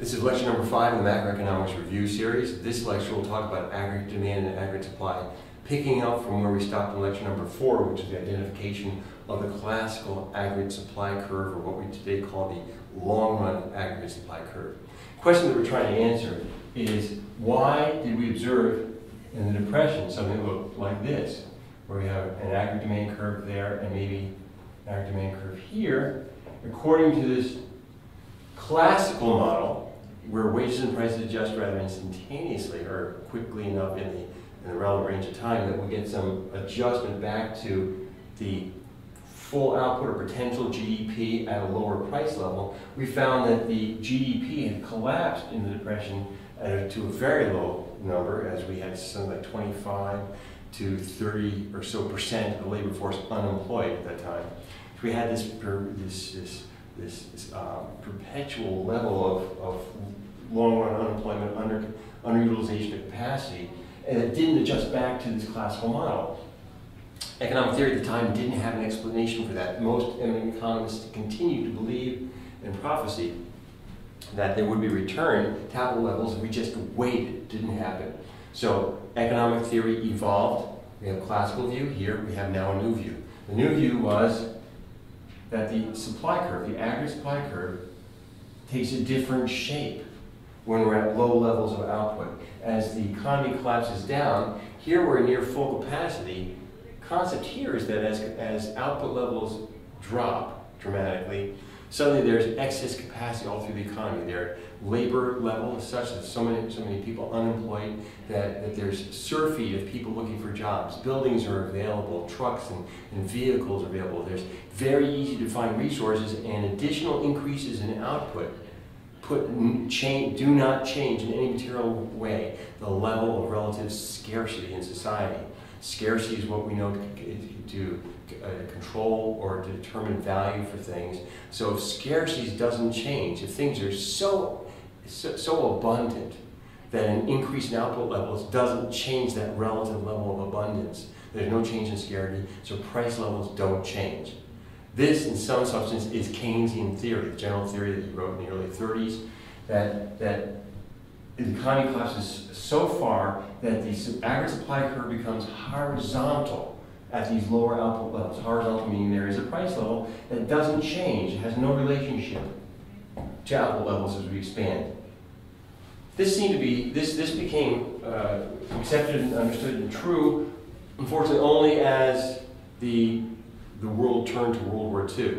This is lecture number 5 in the Macroeconomics Review series. This lecture will talk about aggregate demand and aggregate supply, picking up from where we stopped in lecture number 4, which is the identification of the classical aggregate supply curve, or what we today call the long-run aggregate supply curve. The question that we're trying to answer is, why did we observe in the Depression something that looked like this, where we have an aggregate demand curve there and maybe an aggregate demand curve here, according to this classical model, where wages and prices adjust rather instantaneously or quickly enough in the relevant range of time that we get some adjustment back to the full output or potential GDP at a lower price level. We found that the GDP had collapsed in the Depression to a very low number, as we had something like 25 to 30 or so % of the labor force unemployed at that time. So we had this perpetual level of long-run unemployment, underutilization of capacity, and it didn't adjust back to this classical model. Economic theory at the time didn't have an explanation for that. Most eminent economists continued to believe in prophecy that there would be a return to capital levels if we just waited. It didn't happen. So economic theory evolved. We have a classical view. Here we have now a new view. The new view was that the supply curve, the aggregate supply curve, takes a different shape when we're at low levels of output. As the economy collapses down, here we're near full capacity. The concept here is that as output levels drop dramatically, suddenly there's excess capacity all through the economy. Their labor level is such that so many people unemployed that there's surfeit of people looking for jobs. Buildings are available, trucks and vehicles are available. There's very easy to find resources, and additional increases in output do not change in any material way the level of relative scarcity in society. Scarcity is what we know to control or to determine value for things. So if scarcity doesn't change, if things are so abundant that an increase in output levels doesn't change that relative level of abundance, there's no change in scarcity, so price levels don't change. This, in some substance, is Keynesian theory, the general theory that he wrote in the early 30s, that the economy collapses so far that the aggregate supply curve becomes horizontal at these lower output levels. Horizontal meaning there is a price level that doesn't change, it has no relationship to output levels as we expand. This became accepted and understood and true, unfortunately, only as the world turned to World War II.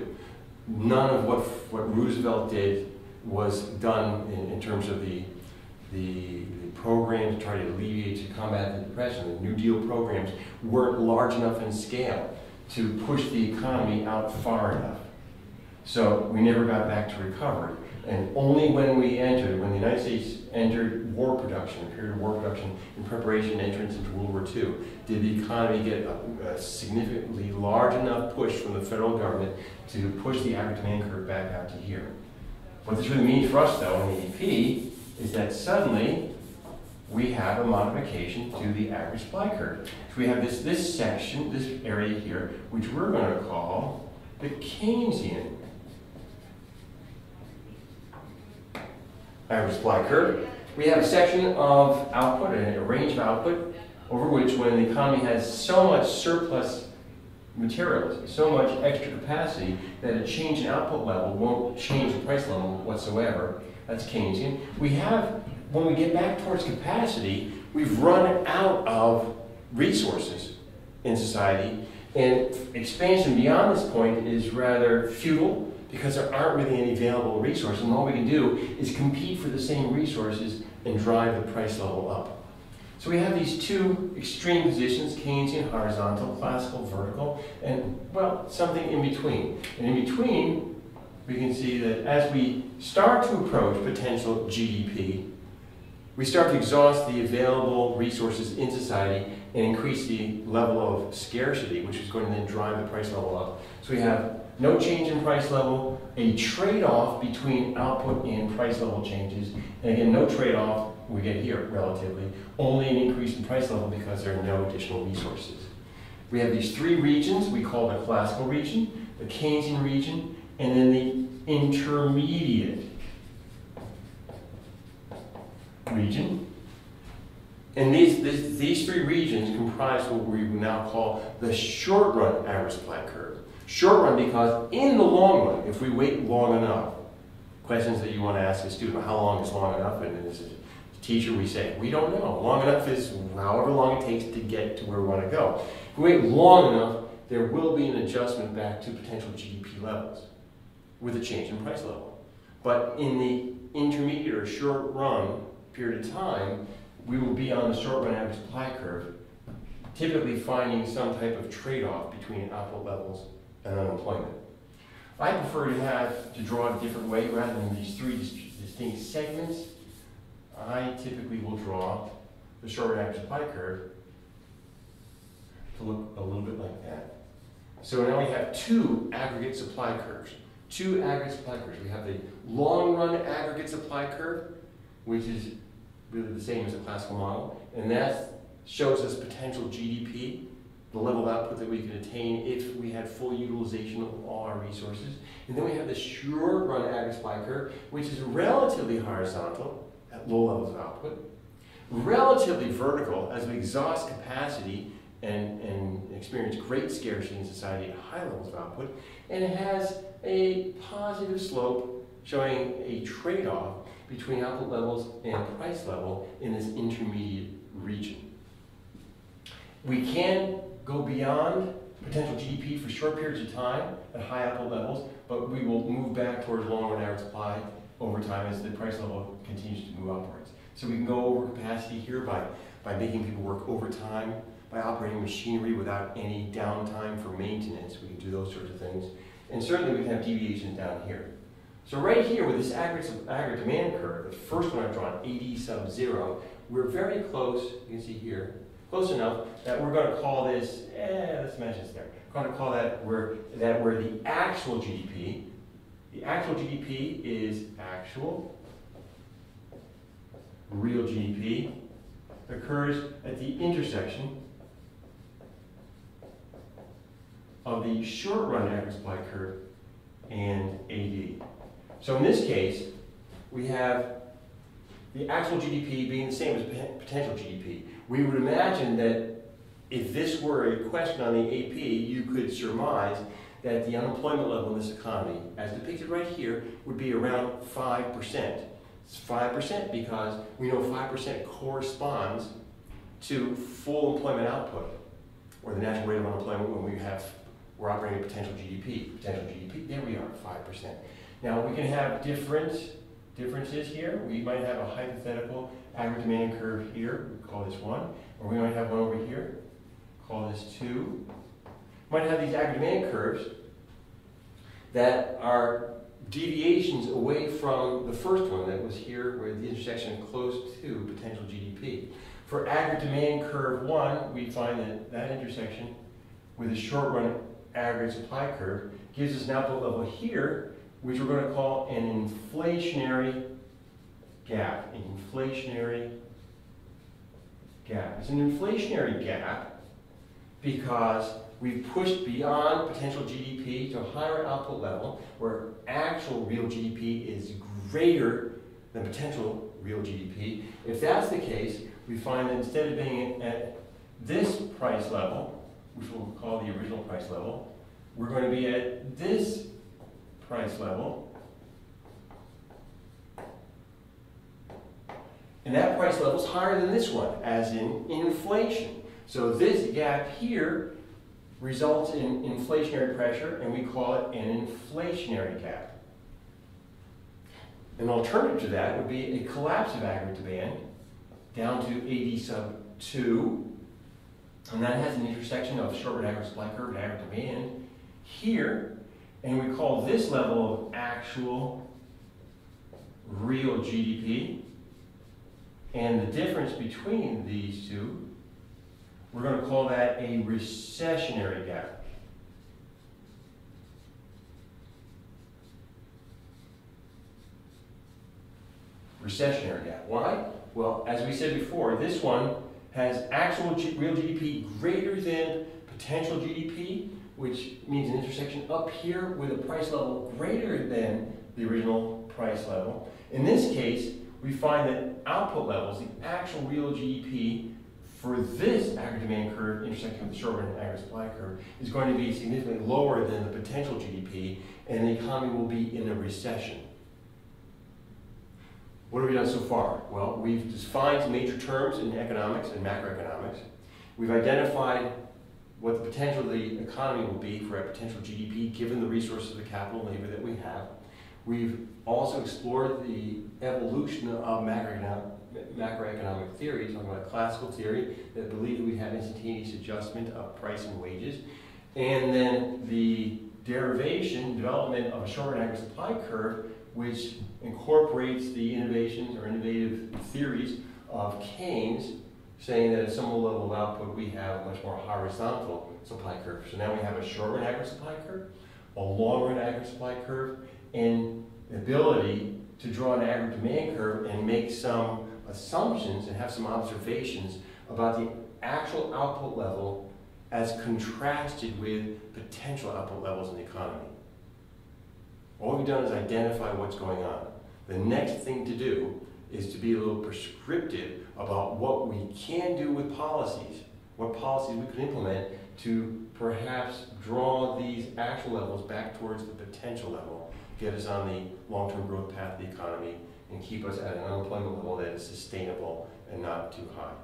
None of what Roosevelt did was done in terms of the program to try to alleviate, to combat the Depression. The New Deal programs weren't large enough in scale to push the economy out far enough. So we never got back to recovery. And only when the United States entered war production, a period of war production in preparation entrance into World War II, did the economy get a significantly large enough push from the federal government to push the aggregate demand curve back out to here. What this really means for us, though, in ADP, is that suddenly we have a modification to the aggregate supply curve. So we have this section, this area here, which we're going to call the Keynesian average supply curve. We have a section of output, a range of output, over which when the economy has so much surplus materials, so much extra capacity, that a change in output level won't change the price level whatsoever. That's Keynesian. When we get back towards capacity, we've run out of resources in society, and expansion beyond this point is rather futile, because there aren't really any available resources, and all we can do is compete for the same resources and drive the price level up. So we have these two extreme positions, Keynesian, horizontal, classical, vertical, and, well, something in between. And in between, we can see that as we start to approach potential GDP, we start to exhaust the available resources in society and increase the level of scarcity, which is going to then drive the price level up. So we have no change in price level, a trade-off between output and price level changes, and again, no trade-off we get here relatively, only an increase in price level because there are no additional resources. We have these three regions we call the classical region, the Keynesian region, and then the intermediate region. And these three regions comprise what we now call the short-run average supply curve. Short run because in the long run, if we wait long enough, questions that you want to ask a student, how long is long enough? And as a teacher, we say, we don't know. Long enough is however long it takes to get to where we want to go. If we wait long enough, there will be an adjustment back to potential GDP levels with a change in price level. But in the intermediate or short run period of time, we will be on the short run average supply curve, typically finding some type of trade-off between output levels and unemployment. I prefer to draw it a different way rather than these three distinct segments. I typically will draw the short run average supply curve to look a little bit like that. So now we have two aggregate supply curves. Two aggregate supply curves. We have the long run aggregate supply curve, which is really the same as a classical model, and that shows us potential GDP, the level of output that we could attain if we had full utilization of all our resources. And then we have the short run average supply curve, which is relatively horizontal at low levels of output, relatively vertical as we exhaust capacity and experience great scarcity in society at high levels of output, and it has a positive slope showing a trade-off between output levels and price level in this intermediate region. We can go beyond potential GDP for short periods of time at high output levels, but we will move back towards long run average supply over time as the price level continues to move upwards. So we can go over capacity here by making people work overtime, by operating machinery without any downtime for maintenance. We can do those sorts of things. And certainly we can have deviations down here. So right here with this aggregate demand curve, the first one I've drawn, AD sub 0, we're very close, you can see here, close enough that we're going to call this, let's mention this there. We're going to call that where the actual GDP, is actual real GDP, occurs at the intersection of the short run average supply curve and AD. So in this case, we have the actual GDP being the same as potential GDP. We would imagine that if this were a question on the AP, you could surmise that the unemployment level in this economy, as depicted right here, would be around 5%. It's 5% because we know 5% corresponds to full employment output, or the natural rate of unemployment when we're operating at potential GDP. Potential GDP, there we are, 5%. Now we can have differences here. We might have a hypothetical average demand curve here, we call this 1, or we might have one over here, call this 2. We might have these average demand curves that are deviations away from the first one that was here where the intersection close to potential GDP. For average demand curve 1, we find that that intersection with a short run average supply curve gives us an output level here, which we're going to call an inflationary gap. An inflationary gap. It's an inflationary gap because we've pushed beyond potential GDP to a higher output level where actual real GDP is greater than potential real GDP. If that's the case, we find that instead of being at this price level, which we'll call the original price level, we're going to be at this price level. And that price level is higher than this one, as in inflation. So this gap here results in inflationary pressure, and we call it an inflationary gap. An alternative to that would be a collapse of aggregate demand down to AD sub 2, and that has an intersection of short run average supply curve and aggregate demand here, and we call this level of actual real GDP, and the difference between these two, we're going to call that a recessionary gap. Recessionary gap. Why? Well, as we said before, this one has actual real GDP greater than potential GDP, which means an intersection up here with a price level greater than the original price level. In this case, we find that output levels, the actual real GDP for this aggregate demand curve intersecting with the short run and aggregate supply curve is going to be significantly lower than the potential GDP, and the economy will be in a recession. What have we done so far? Well, we've defined some major terms in economics and macroeconomics. We've identified what the potential of the economy will be for a potential GDP given the resources of the capital and labor that we have. We've also explored the evolution of macroeconomic theory, talking about classical theory that believed we have instantaneous adjustment of price and wages, and then the derivation, development of a short-run aggregate supply curve, which incorporates the innovations or innovative theories of Keynes, saying that at some level of output we have a much more horizontal supply curve. So now we have a short-run aggregate supply curve, a long-run aggregate supply curve, and the ability to draw an aggregate demand curve and make some assumptions and have some observations about the actual output level as contrasted with potential output levels in the economy. All we've done is identify what's going on. The next thing to do is to be a little prescriptive about what we can do with policies, what policies we can implement to perhaps draw these actual levels back towards the potential level, get us on the long-term growth path of the economy, and keep us at an unemployment level that is sustainable and not too high.